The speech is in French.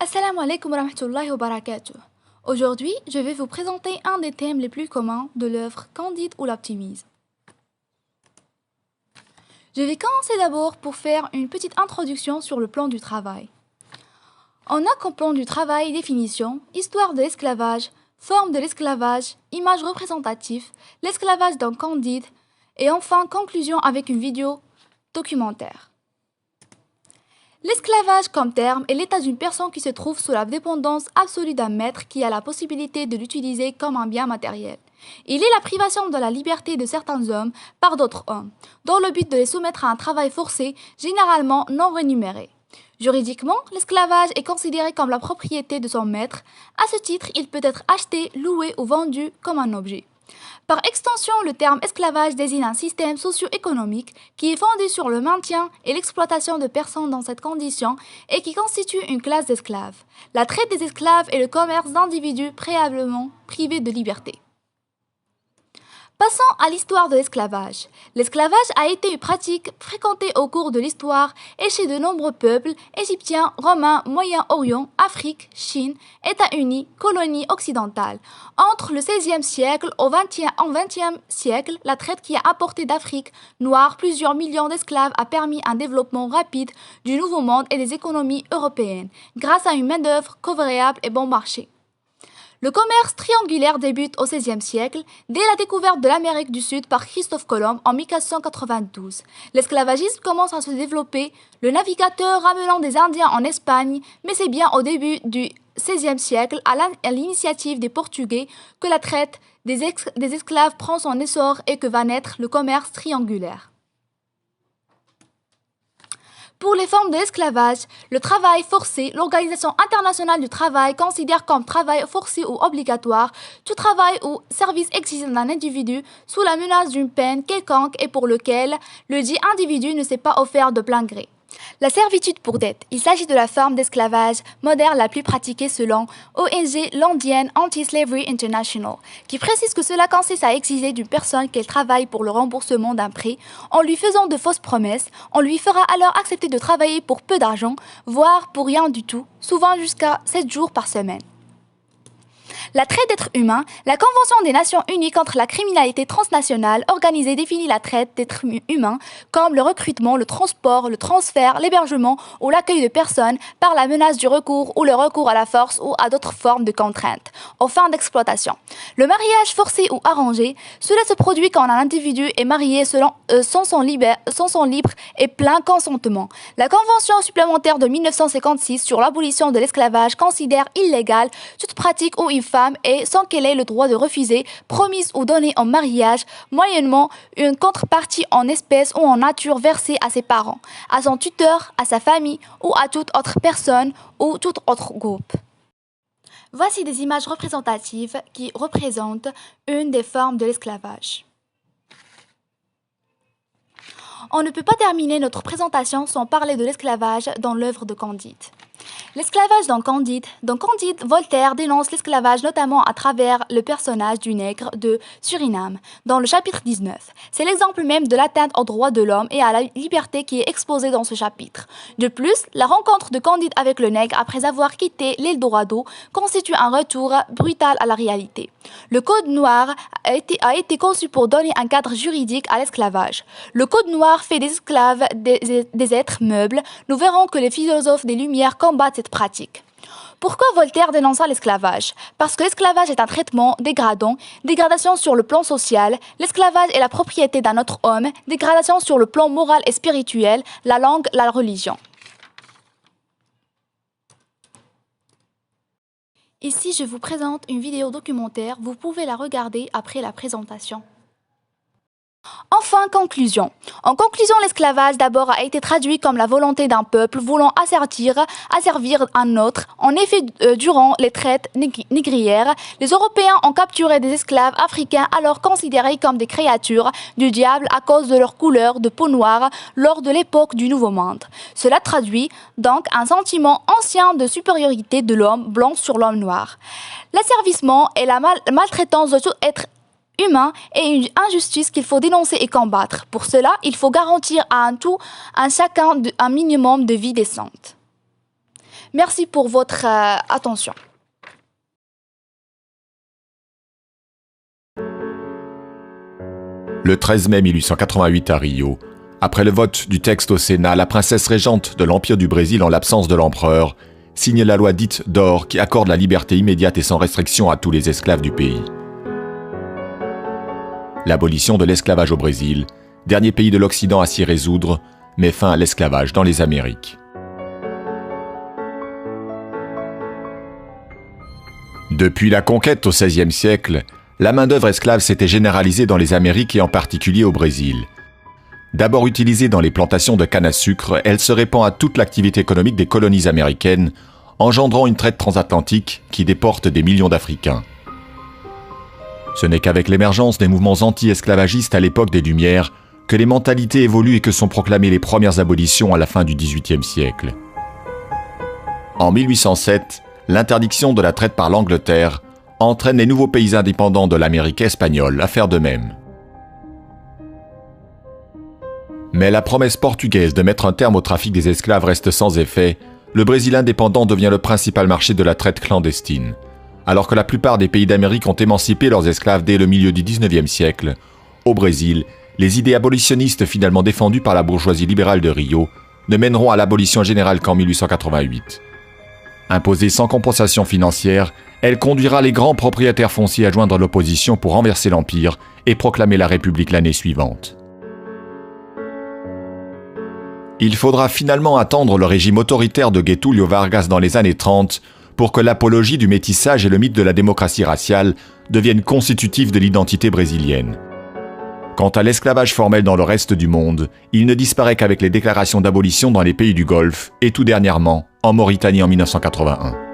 Assalamu alaikum wa rahmatullahi wa barakatuh. Aujourd'hui, je vais vous présenter un des thèmes les plus communs de l'œuvre Candide ou l'optimisme. Je vais commencer d'abord pour faire une petite introduction sur le plan du travail. On a comme plan du travail définition, histoire de l'esclavage, forme de l'esclavage, image représentative, l'esclavage dans Candide et enfin conclusion avec une vidéo documentaire. L'esclavage comme terme est l'état d'une personne qui se trouve sous la dépendance absolue d'un maître qui a la possibilité de l'utiliser comme un bien matériel. Il est la privation de la liberté de certains hommes par d'autres hommes, dans le but de les soumettre à un travail forcé, généralement non rémunéré. Juridiquement, l'esclavage est considéré comme la propriété de son maître. À ce titre, il peut être acheté, loué ou vendu comme un objet. Par extension, le terme esclavage désigne un système socio-économique qui est fondé sur le maintien et l'exploitation de personnes dans cette condition et qui constitue une classe d'esclaves. La traite des esclaves est le commerce d'individus préalablement privés de liberté. Passons à l'histoire de l'esclavage. L'esclavage a été une pratique fréquentée au cours de l'histoire et chez de nombreux peuples égyptiens, romains, Moyen-Orient, Afrique, Chine, États-Unis, colonies occidentales. Entre le XVIe siècle au XXe siècle, la traite qui a apporté d'Afrique noire plusieurs millions d'esclaves a permis un développement rapide du Nouveau Monde et des économies européennes, grâce à une main-d'œuvre convenable et bon marché. Le commerce triangulaire débute au XVIe siècle, dès la découverte de l'Amérique du Sud par Christophe Colomb en 1492. L'esclavagisme commence à se développer, le navigateur ramenant des Indiens en Espagne, mais c'est bien au début du XVIe siècle, à l'initiative des Portugais, que la traite des esclaves prend son essor et que va naître le commerce triangulaire. Pour les formes de l'esclavage, le travail forcé, l'Organisation internationale du travail considère comme travail forcé ou obligatoire tout travail ou service exigé d'un individu sous la menace d'une peine quelconque et pour lequel le dit individu ne s'est pas offert de plein gré. La servitude pour dette. Il s'agit de la forme d'esclavage moderne la plus pratiquée selon ONG londienne Anti-Slavery International, qui précise que cela consiste à exiger d'une personne qu'elle travaille pour le remboursement d'un prêt en lui faisant de fausses promesses. On lui fera alors accepter de travailler pour peu d'argent, voire pour rien du tout, souvent jusqu'à 7 jours par semaine. La traite d'êtres humains, la Convention des Nations Unies contre la criminalité transnationale organisée définit la traite d'êtres humains comme le recrutement, le transport, le transfert, l'hébergement ou l'accueil de personnes par la menace du recours ou le recours à la force ou à d'autres formes de contraintes, aux fins d'exploitation. Le mariage forcé ou arrangé, cela se produit quand un individu est marié sans son libre et plein consentement. La Convention supplémentaire de 1956 sur l'abolition de l'esclavage considère illégale toute pratique où une femme et sans qu'elle ait le droit de refuser, promise ou donnée en mariage, moyennement une contrepartie en espèces ou en nature versée à ses parents, à son tuteur, à sa famille ou à toute autre personne ou tout autre groupe. Voici des images représentatives qui représentent une des formes de l'esclavage. On ne peut pas terminer notre présentation sans parler de l'esclavage dans l'œuvre de Candide. L'esclavage dans Candide, Voltaire dénonce l'esclavage notamment à travers le personnage du nègre de Suriname, dans le chapitre 19. C'est l'exemple même de l'atteinte aux droits de l'homme et à la liberté qui est exposé dans ce chapitre. De plus, la rencontre de Candide avec le nègre après avoir quitté l'Eldorado constitue un retour brutal à la réalité. Le Code noir a été conçu pour donner un cadre juridique à l'esclavage. Le Code noir fait des esclaves des êtres meubles. Nous verrons que les philosophes des Lumières combattent cette pratique. Pourquoi Voltaire dénonça l'esclavage? Parce que l'esclavage est un traitement dégradant, dégradation sur le plan social, l'esclavage est la propriété d'un autre homme, dégradation sur le plan moral et spirituel, la langue, la religion. Ici, je vous présente une vidéo documentaire, vous pouvez la regarder après la présentation. Enfin, conclusion. En conclusion, l'esclavage d'abord a été traduit comme la volonté d'un peuple voulant asservir un autre. En effet, durant les traites négrières, les Européens ont capturé des esclaves africains alors considérés comme des créatures du diable à cause de leur couleur de peau noire lors de l'époque du Nouveau Monde. Cela traduit donc un sentiment ancien de supériorité de l'homme blanc sur l'homme noir. L'asservissement et la maltraitance doivent être humain et une injustice qu'il faut dénoncer et combattre. Pour cela, il faut garantir à chacun un minimum de vie décente. Merci pour votre attention. Le 13 mai 1888 à Rio, après le vote du texte au Sénat, la princesse régente de l'Empire du Brésil en l'absence de l'empereur signe la loi dite d'or qui accorde la liberté immédiate et sans restriction à tous les esclaves du pays. L'abolition de l'esclavage au Brésil, dernier pays de l'Occident à s'y résoudre, met fin à l'esclavage dans les Amériques. Depuis la conquête au XVIe siècle, la main-d'œuvre esclave s'était généralisée dans les Amériques et en particulier au Brésil. D'abord utilisée dans les plantations de canne à sucre, elle se répand à toute l'activité économique des colonies américaines, engendrant une traite transatlantique qui déporte des millions d'Africains. Ce n'est qu'avec l'émergence des mouvements anti-esclavagistes à l'époque des Lumières que les mentalités évoluent et que sont proclamées les premières abolitions à la fin du XVIIIe siècle. En 1807, l'interdiction de la traite par l'Angleterre entraîne les nouveaux pays indépendants de l'Amérique espagnole à faire de même. Mais la promesse portugaise de mettre un terme au trafic des esclaves reste sans effet. Le Brésil indépendant devient le principal marché de la traite clandestine. Alors que la plupart des pays d'Amérique ont émancipé leurs esclaves dès le milieu du XIXe siècle, au Brésil, les idées abolitionnistes finalement défendues par la bourgeoisie libérale de Rio ne mèneront à l'abolition générale qu'en 1888. Imposée sans compensation financière, elle conduira les grands propriétaires fonciers à joindre l'opposition pour renverser l'Empire et proclamer la République l'année suivante. Il faudra finalement attendre le régime autoritaire de Getúlio Vargas dans les années 30 pour que l'apologie du métissage et le mythe de la démocratie raciale deviennent constitutifs de l'identité brésilienne. Quant à l'esclavage formel dans le reste du monde, il ne disparaît qu'avec les déclarations d'abolition dans les pays du Golfe et tout dernièrement en Mauritanie en 1981.